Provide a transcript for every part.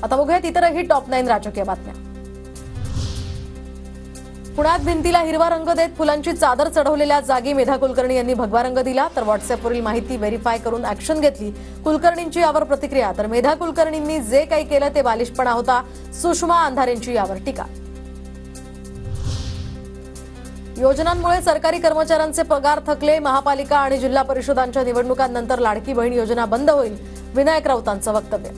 आता बघूयात इतरही टॉप 9 राजकीय बातम्या। पुण्यात भिंतीला हिरवा रंग देत फुलांची चादर चढवलेल्या जागी मेधा कुलकर्णी यांनी भगवा रंग दिला, तर व्हॉट्सअॅपवरील माहिती व्हेरीफाय करून ऍक्शन घेतली। कुलकर्णींची यावर प्रतिक्रिया, तर मेधा कुलकर्णींनी जे काही केलं ते बालिशपणा होता, सुषमा अंधारेंची यावर टीका। योजनांमुळे सरकारी कर्मचाऱ्यांचे पगार थकले, महापालिका आणि जिल्हा परिषदांच्या निवडणुकांनंतर लाडकी बहीण योजना बंद होईल, विनायक राऊतांचं वक्तव्य।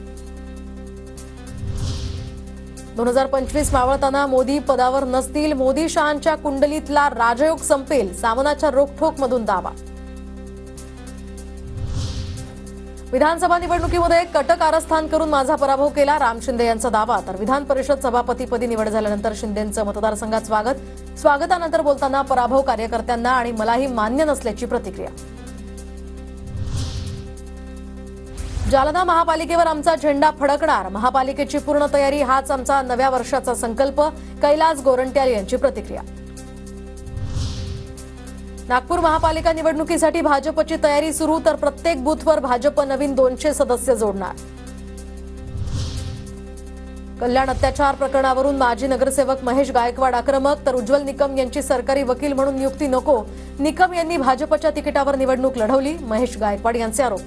2025 मावळताना मोदी पदावर नसतील, मोदी शहांच्या कुंडलीतला राजयोग संपेल, सामनाच्या रोखठोकमधून दावा। विधानसभा निवडणुकीमध्ये कट कारस्थान करून माझा पराभव केला, राम शिंदे यांचा दावा, तर विधान परिषद सभापतीपदी निवड झाल्यानंतर शिंदेंचं मतदारसंघात स्वागतानंतर बोलताना पराभव कार्यकर्त्यांना आणि मलाही मान्य नसल्याची प्रतिक्रिया। जालना महापालिकेवर आमचा झेंडा फडकणार, महापालिकेची पूर्ण तयारी हाच आमचा नव्या वर्षाचा संकल्प, कैलास गोरंट्याल यांची प्रतिक्रिया। नागपूर महापालिका निवडणुकीसाठी भाजपची तयारी सुरू, तर प्रत्येक बूथवर भाजप नवीन 200 सदस्य जोडणार। कल्याण अत्याचार प्रकरणावरून माजी नगरसेवक महेश गायकवाड आक्रमक, तर उज्ज्वल निकम यांची सरकारी वकील म्हणून नियुक्ती नको, निकम यांनी भाजपच्या तिकिटावर निवडणूक लढवली, महेश गायकवाड यांचे आरोप।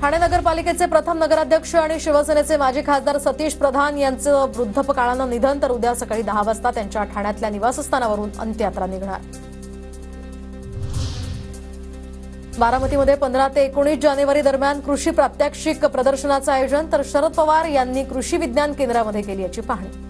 ठाणे नगरपालिकेचे प्रथम नगराध्यक्ष आणि शिवसेनेचे माजी खासदार सतीश प्रधान यांचं वृद्धापकाळानं निधन, तर उद्या सकाळी 10 वाजता त्यांच्या ठाण्यातल्या निवासस्थानावरून अंत्ययात्रा निघणार। बारामतीमध्ये 15 ते 19 जानेवारी दरम्यान कृषी प्रात्यक्षिक प्रदर्शनाचं आयोजन, तर शरद पवार यांनी कृषी विज्ञान केंद्रामध्ये केली याची पाहणी।